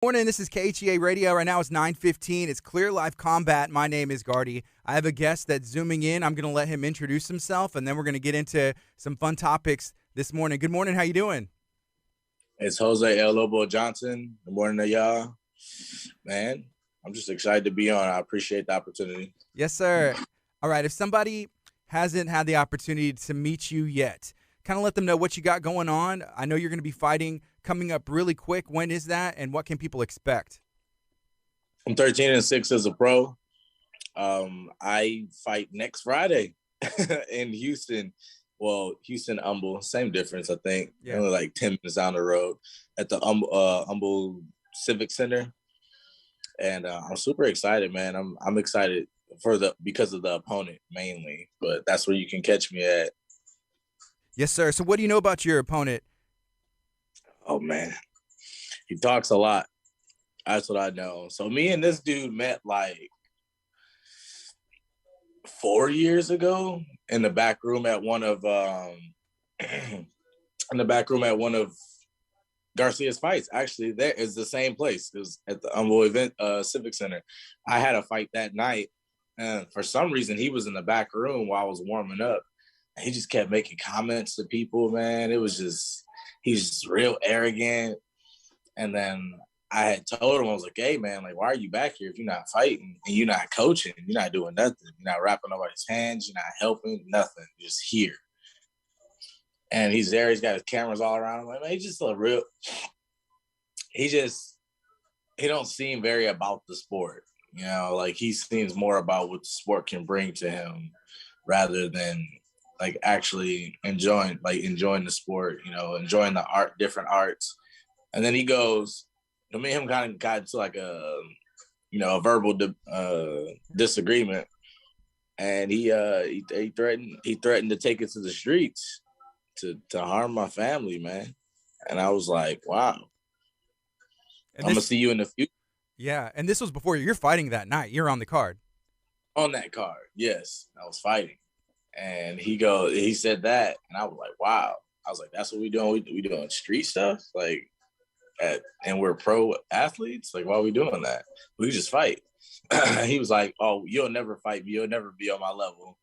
Morning, this is KHEA Radio. Right now it's 9:15. It's Clear Live Combat. My name is Gardy. I have a guest that's zooming in. I'm going to let him introduce himself, and then we're going to get into some fun topics this morning. Good morning. How you doing? It's Jose Lobo Johnson. Good morning to y'all. Man, I'm just excited to be on. I appreciate the opportunity. Yes, sir. All right. If somebody hasn't had the opportunity to meet you yet, kind of let them know what you got going on. I know you're going to be fighting coming up really quick. When is that, and what can people expect? I'm 13-6 as a pro. I fight next Friday in Houston. Well, Houston, Humble, same difference, I think. Yeah. Only like 10 minutes down the road at the Humble Civic Center. And I'm super excited, man. I'm excited because of the opponent mainly, but that's where you can catch me at. Yes, sir. So what do you know about your opponent? Oh, man. He talks a lot. That's what I know. So me and this dude met like 4 years ago in the back room at one of Garcia's fights. Actually, there is the same place. It was at the Humble Event Civic Center. I had a fight that night, and for some reason he was in the back room while I was warming up. He just kept making comments to people, man. It was just, he's just real arrogant. And then I had told him, I was like, hey, man, like, why are you back here if you're not fighting and you're not coaching? You're not doing nothing. You're not wrapping nobody's hands. You're not helping, nothing. You're just here. And he's there. He's got his cameras all around him. Like, man, he's just a real, he don't seem very about the sport. You know, like he seems more about what the sport can bring to him rather than like actually enjoying the sport, you know, enjoying the art, different arts. And then he goes, me and him kind of got into like a verbal disagreement. And he threatened to take it to the streets to harm my family, man. And I was like, wow. I'm going to see you in the future. Yeah, and this was before you're fighting that night. You're on the card. On that card, yes. I was fighting. And he said that, and I was like, wow. I was like, that's what we doing? We doing street stuff? Like, and we're pro athletes? Like, why are we doing that? We just fight. He was like, oh, you'll never fight me. You'll never be on my level.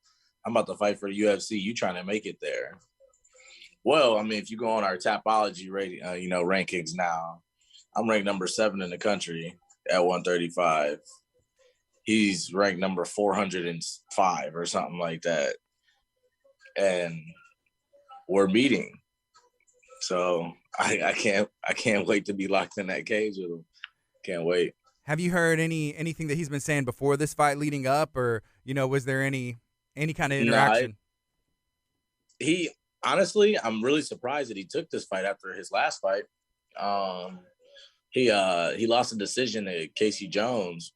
I'm about to fight for the UFC. You trying to make it there. Well, I mean, if you go on our Tapology rating, rankings now, I'm ranked number 7 in the country at 135. He's ranked number 405 or something like that. And we're meeting. So I can't wait to be locked in that cage with him. Can't wait. Have you heard anything that he's been saying before this fight leading up, or was there any kind of interaction? He honestly, I'm really surprised that he took this fight after his last fight. He lost a decision to Casey Jones,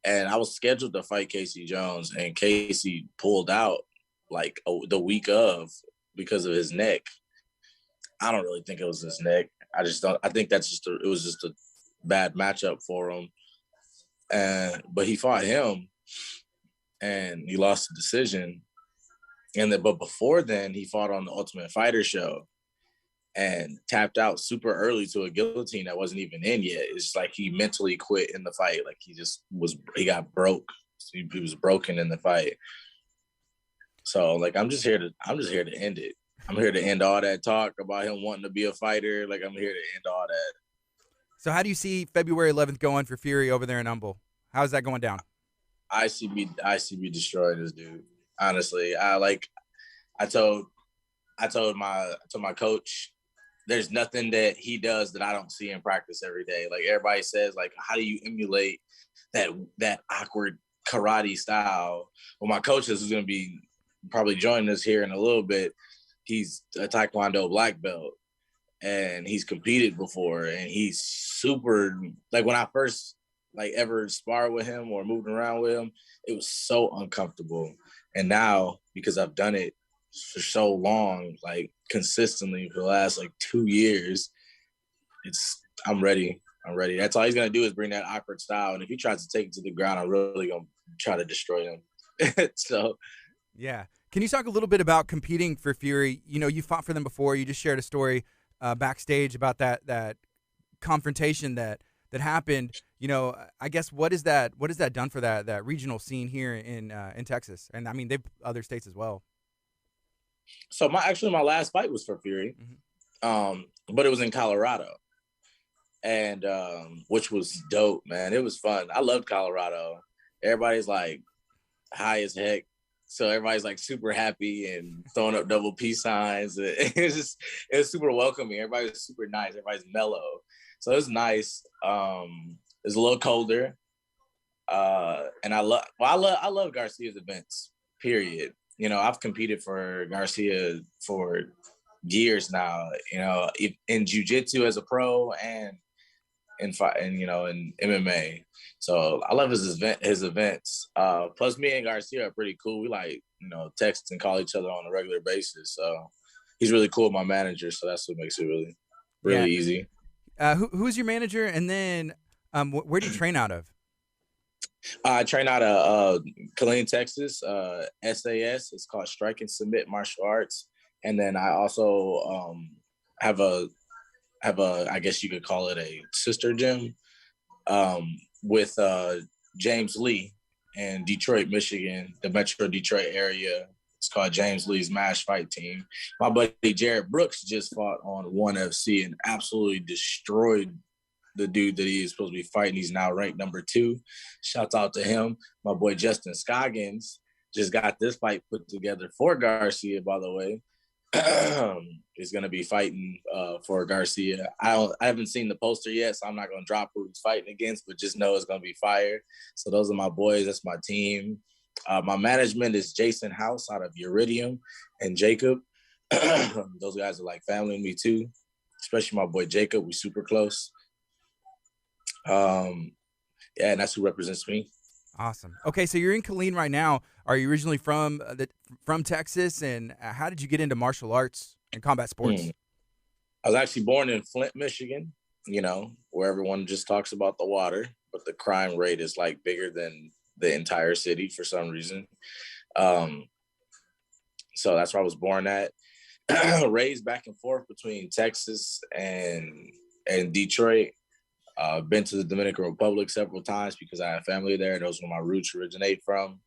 and I was scheduled to fight Casey Jones, and Casey pulled out like the week of because of his neck. I don't really think it was his neck. I think it was just a bad matchup for him. But he fought him and he lost the decision. But before then he fought on the Ultimate Fighter show and tapped out super early to a guillotine that wasn't even in yet. It's like he mentally quit in the fight. Like he got broke. He was broken in the fight. So like I'm just here to end it. I'm here to end all that talk about him wanting to be a fighter. Like I'm here to end all that. So how do you see February 11th going for Fury over there in Humble? How's that going down? I see me destroying this dude. Honestly, I told my coach, there's nothing that he does that I don't see in practice every day. Like everybody says, like, how do you emulate that awkward karate style? Well, my coach is going to be probably joining us here in a little bit. He's a Taekwondo black belt and he's competed before, and he's super, like when I first ever sparred with him or moved around with him, it was so uncomfortable. And now, because I've done it for so long, like consistently for the last 2 years, I'm ready. That's all he's gonna do is bring that awkward style. And if he tries to take it to the ground, I'm really gonna try to destroy him. So yeah. Can you talk a little bit about competing for Fury? You fought for them before. You just shared a story backstage about that confrontation that that happened. I guess what is that? What has that done for that regional scene here in Texas? And I mean, they've other states as well. So my last fight was for Fury, but it was in Colorado, and which was dope, man. It was fun. I loved Colorado. Everybody's like high as heck. So everybody's like super happy and throwing up double peace signs. It was super welcoming. Everybody's super nice. Everybody's mellow. So it was nice. It's a little colder. And I love Garcia's events, period. I've competed for Garcia for years now, in jiu-jitsu as a pro and in MMA. So I love his events. Plus me and Garcia are pretty cool. We text and call each other on a regular basis. So he's really cool, my manager. So that's what makes it really easy. Who's your manager? And then where do you train out of? I train out of Killeen, Texas, SAS. It's called Strike and Submit Martial Arts. And then I also have a, I guess you could call it a sister gym with James Lee in Detroit, Michigan, the Metro Detroit area. It's called James Lee's MASH Fight Team. My buddy Jared Brooks just fought on ONE FC and absolutely destroyed the dude that he is supposed to be fighting. He's now ranked number 2. Shouts out to him. My boy Justin Scoggins just got this fight put together for Garcia, by the way. He's going to be fighting for Garcia. I haven't seen the poster yet, so I'm not going to drop who he's fighting against, but just know it's going to be fire. So those are my boys. That's my team. My management is Jason House out of Iridium and Jacob. Those guys are like family to me too, especially my boy Jacob. We super close. And that's who represents me. Awesome. Okay, so you're in Killeen right now. Are you originally from Texas? And how did you get into martial arts and combat sports? I was actually born in Flint, Michigan, where everyone just talks about the water, but the crime rate is like bigger than the entire city for some reason. So that's where I was born at. Raised back and forth between Texas and Detroit. Been to the Dominican Republic several times because I have family there. Those are where my roots originate from.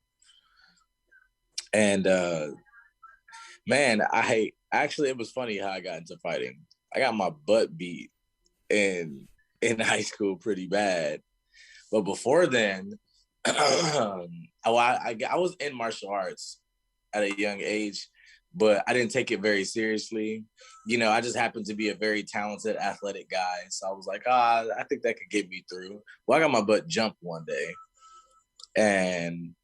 And man, it was funny how I got into fighting. I got my butt beat in high school pretty bad. But before then, I was in martial arts at a young age, but I didn't take it very seriously. I just happened to be a very talented, athletic guy. So I was like, I think that could get me through. Well, I got my butt jumped one day. And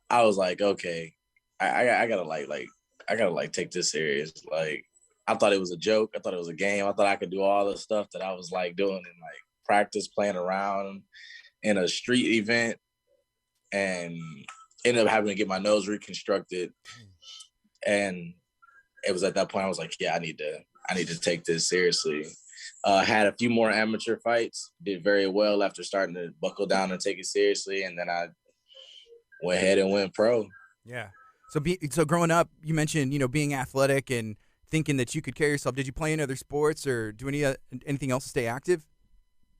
I was like, okay, I gotta take this serious. Like, I thought it was a joke. I thought it was a game. I thought I could do all the stuff that I was like doing in like practice, playing around in a street event, and ended up having to get my nose reconstructed. And it was at that point I was like, yeah, I need to take this seriously. Had a few more amateur fights, did very well after starting to buckle down and take it seriously, and then I went ahead and went pro. Yeah. So growing up, you mentioned being athletic and thinking that you could carry yourself. Did you play any other sports or do anything else to stay active?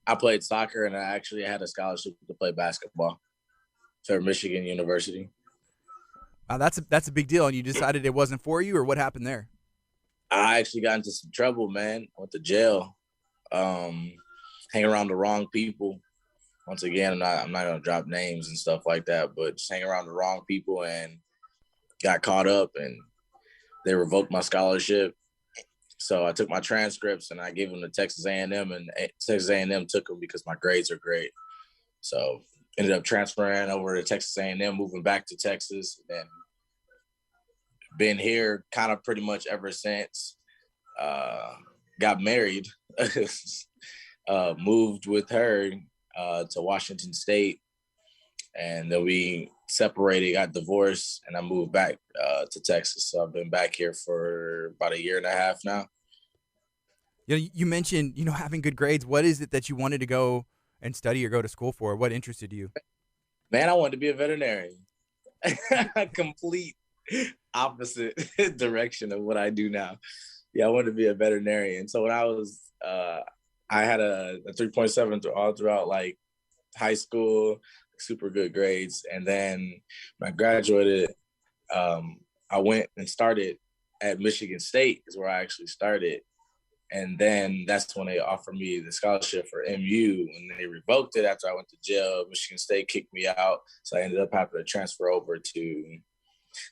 I played soccer, and I actually had a scholarship to play basketball for Michigan University. That's a big deal. And you decided it wasn't for you, or what happened there? I actually got into some trouble, man. Went to jail. Hang around the wrong people. Once again, I'm not gonna drop names and stuff like that, but just hang around the wrong people and got caught up, and they revoked my scholarship. So I took my transcripts and I gave them to Texas A&M, and Texas A&M took them because my grades are great. So ended up transferring over to Texas A&M, moving back to Texas, and been here kind of pretty much ever since. Got married, moved with her to Washington State, and then we separated, got divorced, and I moved back to Texas. So I've been back here for about a year and a half now. You mentioned having good grades. What is it that you wanted to go and study or go to school for? What interested you? Man, I wanted to be a veterinarian. Complete opposite direction of what I do now. Yeah, I wanted to be a veterinarian. So when I was I had a 3.7 all throughout like high school, super good grades. And then when I graduated, I went and started at Michigan State is where I actually started. And then that's when they offered me the scholarship for MU, and they revoked it after I went to jail. Michigan State kicked me out, so I ended up having to transfer over to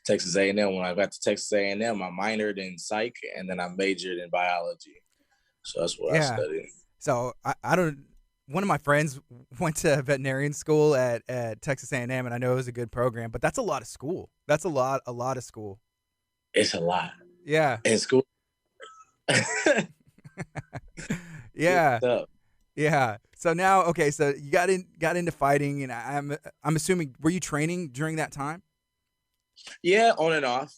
Texas A&M. When I got to Texas A&M, I minored in psych, and then I majored in biology. So that's what I Yeah. studied. So I don't. One of my friends went to veterinarian school at Texas A&M, and I know it was a good program, but that's a lot of school. That's a lot of school. It's a lot. Yeah. In school. Yeah. It's up. Yeah. So now, okay, so you got into fighting, and I'm assuming, were you training during that time? Yeah, on and off.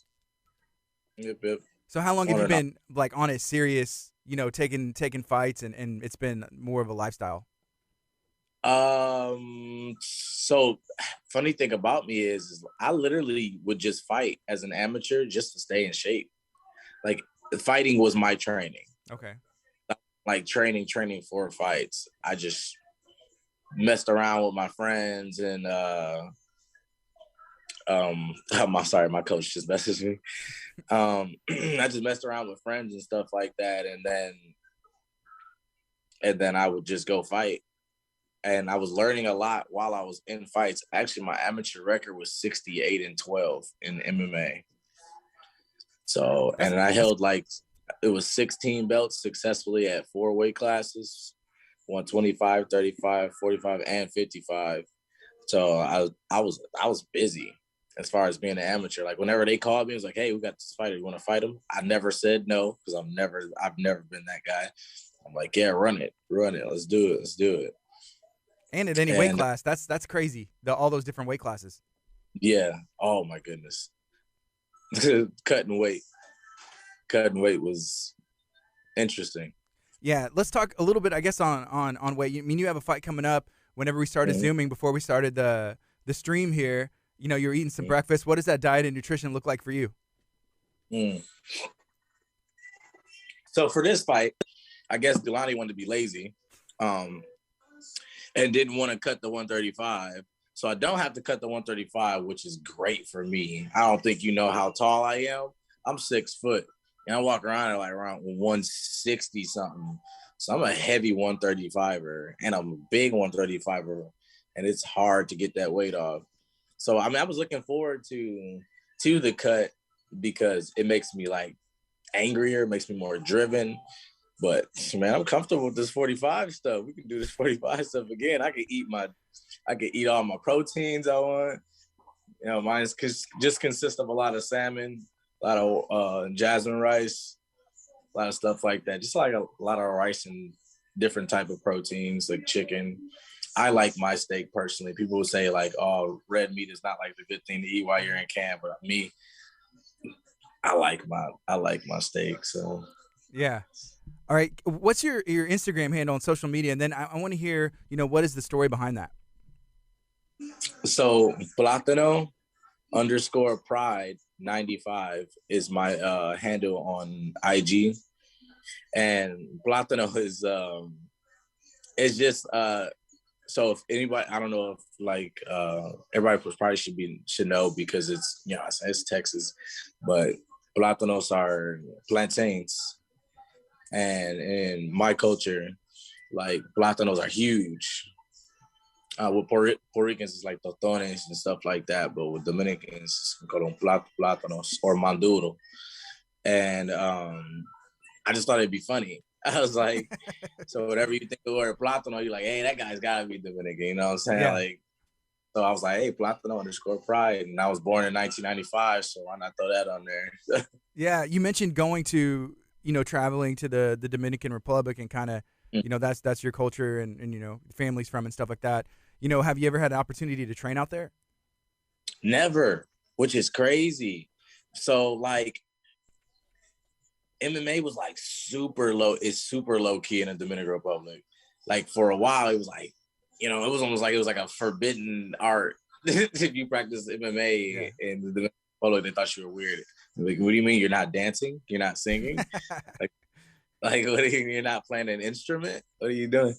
Yep, yep. So how long have On you and off. been like on a serious, taking fights, and it's been more of a lifestyle? So funny thing about me is I literally would just fight as an amateur just to stay in shape. Like fighting was my training. Okay. Like training for fights. I just messed around with my friends and my coach just messaged me. I just messed around with friends and stuff like that, and then I would just go fight. And I was learning a lot while I was in fights. Actually, my amateur record was 68-12 in MMA. So, That's and I held it was 16 belts successfully at 4 weight classes, 125, 35, 45, and 55. So I was busy as far as being an amateur. Like whenever they called me, it was like, "Hey, we got this fighter. You want to fight him?" I never said no because I've never been that guy. I'm like, "Yeah, run it, let's do it." and at any weight And class, that's crazy. All those different weight classes. yeah, oh my goodness, cutting weight was interesting. Yeah, let's talk a little bit, I guess, on weight. I mean, you have a fight coming up. Whenever we started Mm-hmm. zooming, before we started the stream here, you're eating some Mm-hmm. breakfast. What does that diet and nutrition look like for you? Mm. So for this fight, I guess Delani wanted to be lazy, and didn't want to cut the 135. So I don't have to cut the 135, which is great for me. I don't think you know how tall I am. I'm 6 foot, and I walk around at like around 160 something. So I'm a heavy 135er, and I'm a big 135er, and it's hard to get that weight off. So I mean, I was looking forward to the cut because it makes me like angrier, makes me more driven. But man, I'm comfortable with this 45 stuff. We can do this 45 stuff again. I could eat all my proteins I want. Mine just consists of a lot of salmon, a lot of jasmine rice, a lot of stuff like that. Just like a lot of rice and different type of proteins like chicken. I like my steak personally. People would say like, "Oh, red meat is not like the good thing to eat while you're in camp," but me, I like my steak. So Yeah. All right. What's your Instagram handle on social media? And then I want to hear, what is the story behind that? So Platano _ pride 95 is my handle on IG. And Platano is it's just so if anybody, I don't know if like everybody probably should know because it's Texas, but Platanos are plantains. And in my culture, like Platanos are huge. With Puerto Ricans, it's like totones and stuff like that. But with Dominicans, we call them plátanos or manduro. And I just thought it'd be funny. I was like, so whatever you think of the word plátano, you're like, hey, that guy's got to be Dominican. You know what I'm saying? Yeah. Like, so I was like, hey, Plátano _ pride. And I was born in 1995, so why not throw that on there? Yeah. You mentioned going to, traveling to the Dominican Republic and kind of, that's your culture and families from and stuff like that. Have you ever had an opportunity to train out there? Never, which is crazy. So like MMA was like super low. It's super low key in the Dominican Republic. Like for a while, it was like, it was almost like it was like a forbidden art. If you practice MMA in the Dominican Republic, they thought you were weird. Like, what do you mean you're not dancing? You're not singing? Like, Like, you're not playing an instrument? What are you doing?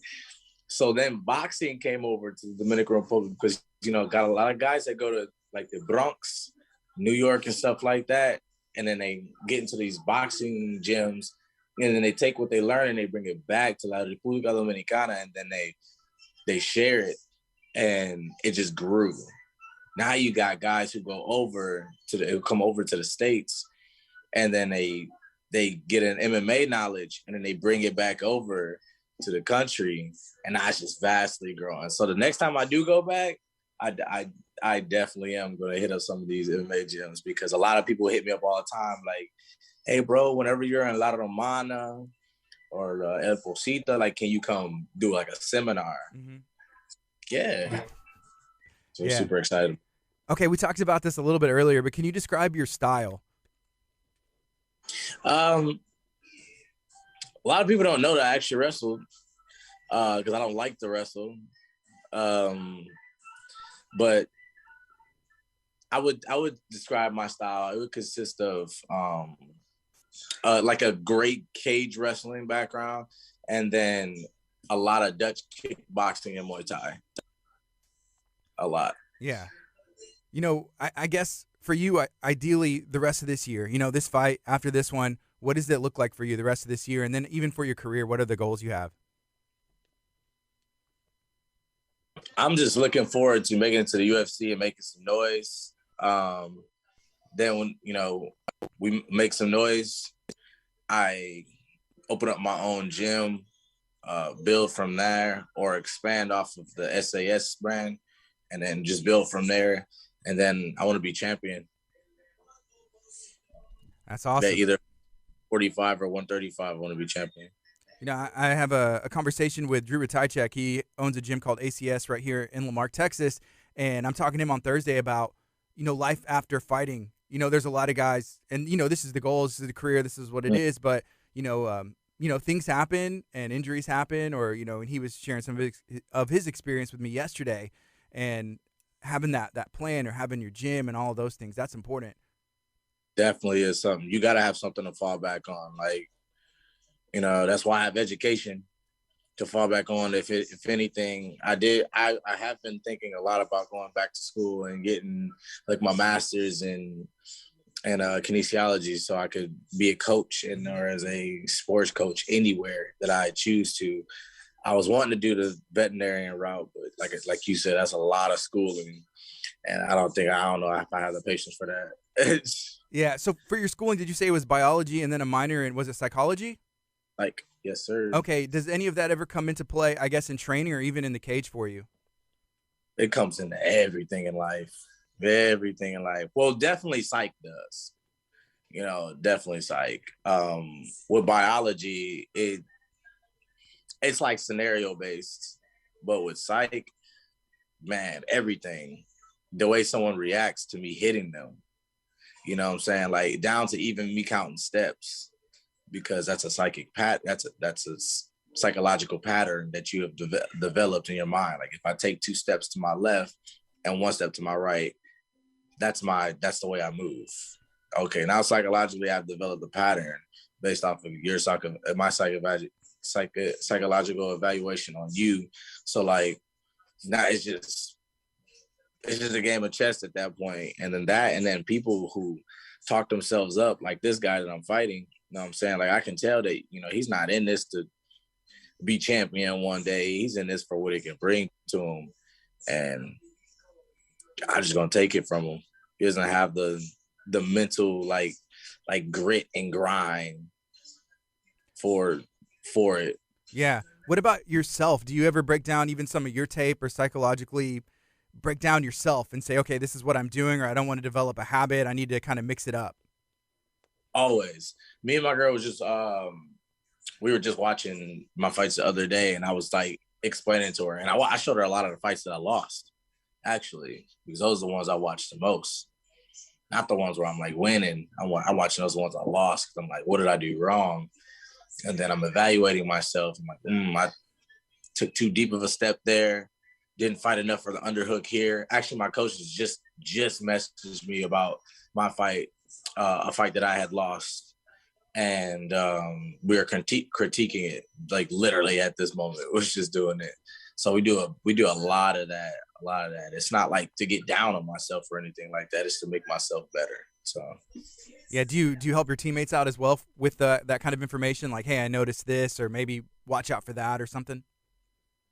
So then boxing came over to the Dominican Republic because, got a lot of guys that go to like the Bronx, New York and stuff like that. And then they get into these boxing gyms and then they take what they learn and they bring it back to La República Dominicana and then they share it and it just grew. Now you got guys who who come over to the States and then they get an MMA knowledge and then they bring it back over to the country, and that's just vastly growing. So the next time I do go back, I definitely am going to hit up some of these MMA gyms because a lot of people hit me up all the time, like, "Hey, bro, whenever you're in La Romana or El Posita, like, can you come do like a seminar?" Mm-hmm. Yeah, so Yeah. super excited. Okay, we talked about this a little bit earlier, but can you describe your style? A lot of people don't know that I actually wrestled because I don't like to wrestle. But I would describe my style. It would consist of like a great cage wrestling background, and then a lot of Dutch kickboxing and Muay Thai. A lot. Yeah. I guess for you, ideally, the rest of this year, this fight after this one, what does it look like for you the rest of this year? And then even for your career, what are the goals you have? I'm just looking forward to making it to the UFC and making some noise. Then when, we make some noise, I open up my own gym, build from there or expand off of the SAS brand and then just build from there. And then I want to be champion. That's awesome. Either 45 or 135, I want to be champion. I have a conversation with Drew Ratajczak. He owns a gym called ACS right here in Lamarck, Texas. And I'm talking to him on Thursday about, life after fighting. There's a lot of guys, and, this is the goal, this is the career, this is what it is. But, things happen and injuries happen or, and he was sharing some of his experience with me yesterday. And having that plan or having your gym and all of those things, that's important. Definitely is something. You got to have something to fall back on. Like, that's why I have education to fall back on. If anything, I have been thinking a lot about going back to school and getting like my master's in kinesiology so I could be a coach or as a sports coach anywhere that I choose to. I was wanting to do the veterinarian route, but like you said, that's a lot of schooling. And I don't know if I have the patience for that. Yeah. So for your schooling, did you say it was biology and then a minor in, was it psychology? Yes, sir. Okay. Does any of that ever come into play, I guess, in training or even in the cage for you? It comes into everything in life. Everything in life. Well, definitely psych does. Definitely psych. With biology, it's like scenario based, but with psych, man, everything. The way someone reacts to me hitting them, you know what I'm saying? Like down to even me counting steps, because that's a psychic that's a psychological pattern that you have developed in your mind. Like if I take 2 steps to my left and 1 step to my right, that's the way I move. Okay, now psychologically I've developed a pattern based off of my psychological evaluation on you. So like now it's just a game of chess at that point. And then people who talk themselves up, like this guy that I'm fighting, you know what I'm saying? Like I can tell that, he's not in this to be champion one day. He's in this for what it can bring to him. And I'm just gonna take it from him. He doesn't have the mental like grit and grind for it. Yeah. What about yourself? Do you ever break down even some of your tape or psychologically break down yourself and say, okay, this is what I'm doing, or I don't want to develop a habit, I need to kind of mix it up? Always. Me and my girl was just we were just watching my fights the other day, and I was like explaining to her, and I showed her a lot of the fights that I lost, actually, because those are the ones I watched the most, not the ones where I'm like winning. I'm watching those ones I lost because I'm like, what did I do wrong? And then I'm evaluating myself. I'm like, I took too deep of a step there. Didn't fight enough for the underhook here. Actually, my coaches just messaged me about my fight, a fight that I had lost and we were critiquing it like literally at this moment. We're just doing it. So we do a lot of that. A lot of that. It's not like to get down on myself or anything like that. It's to make myself better. So Yeah, do you help your teammates out as well with that kind of information? Like, hey, I noticed this, or maybe watch out for that or something?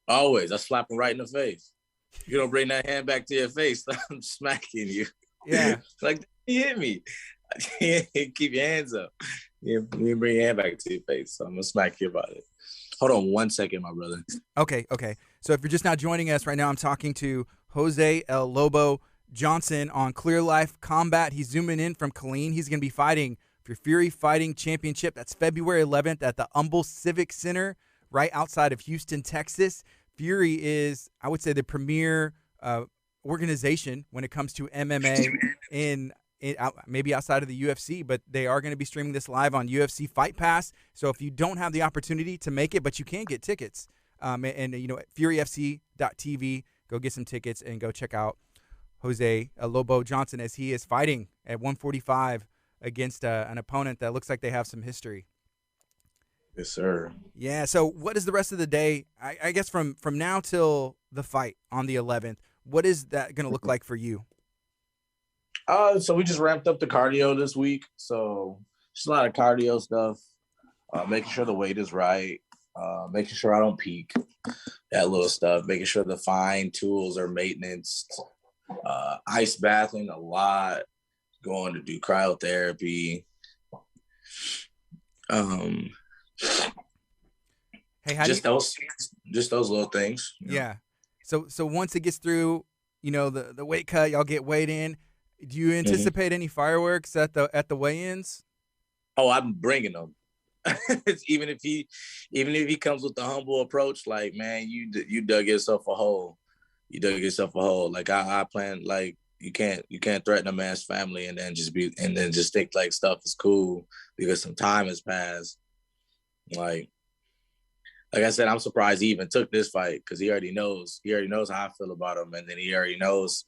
always, I slap them right in the face. You don't bring that hand back to your face, I'm smacking you. Yeah. Like, you hit me. Keep your hands up. You bring your hand back to your face. So I'm gonna smack you about it. Hold on 1 second, my brother. Okay. So if you're just now joining us right now, I'm talking to Jose El Lobo Johnson on Clear Life Combat. He's zooming in from Killeen. He's going to be fighting for Fury Fighting Championship. That's February 11th at the Humble Civic Center right outside of Houston, Texas. Fury is, I would say, the premier organization when it comes to MMA maybe outside of the UFC, but they are going to be streaming this live on UFC Fight Pass. So if you don't have the opportunity to make it, but you can get tickets, and you know, furyfc.tv, go get some tickets and go check out Jose Lobo Johnson as he is fighting at 145 against an opponent that looks like they have some history. Yes, sir. Yeah. So what is the rest of the day? I guess from now till the fight on the 11th, what is that going to look like for you? So we just ramped up the cardio this week. So just a lot of cardio stuff, making sure the weight is right, making sure I don't peak, that little stuff, making sure the fine tools are maintenance, ice bathing a lot, going to do cryotherapy. Hey, how just those little things. Yeah. So once it gets through, you know, the weight cut, y'all get weighed in. Do you anticipate any fireworks at the weigh-ins? Oh, I'm bringing them. even if he comes with the humble approach, like, man, you dug yourself a hole. You dug yourself a hole. Like I plan, like, you can't threaten a man's family and then just think like stuff is cool because some time has passed. Like I said, I'm surprised he even took this fight because he already knows how I feel about him, and then he already knows,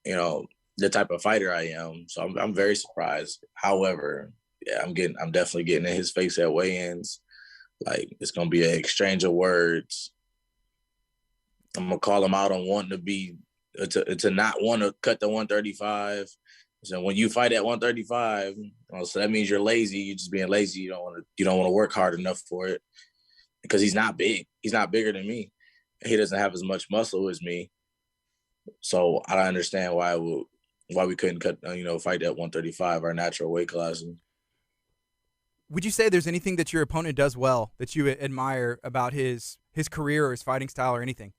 you know, the type of fighter I am. So I'm very surprised. However, yeah, I'm definitely getting in his face at weigh-ins. Like, it's gonna be an exchange of words. I'm gonna call him out on wanting to not want to cut the 135. So when you fight at 135, so that means you're lazy. You're just being lazy. You don't want to work hard enough for it because he's not big. He's not bigger than me. He doesn't have as much muscle as me. So I don't understand why we couldn't fight at 135, our natural weight class. Would you say there's anything that your opponent does well that you admire about his career or his fighting style or anything?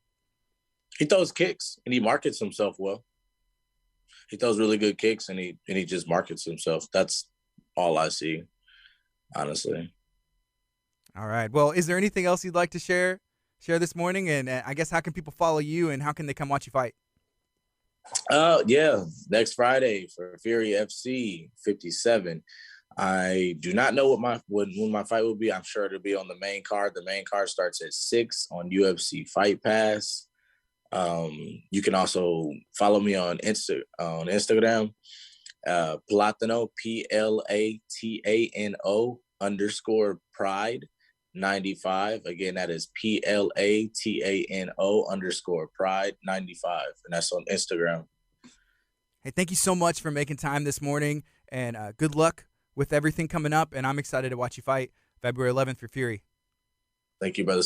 He throws kicks and he markets himself well. He throws really good kicks and he just markets himself. That's all I see, honestly. All right. Well, is there anything else you'd like to share this morning? And I guess how can people follow you and how can they come watch you fight? Yeah, next Friday for Fury FC 57. I do not know when my fight will be. I'm sure it'll be on the main card. The main card starts at 6 on UFC Fight Pass. You can also follow me on Instagram, Platano, PLATANO _Pride95. Again, that is PLATANO _Pride95, and that's on Instagram. Hey, thank you so much for making time this morning, and good luck with everything coming up. And I'm excited to watch you fight February 11th for Fury. Thank you, brother.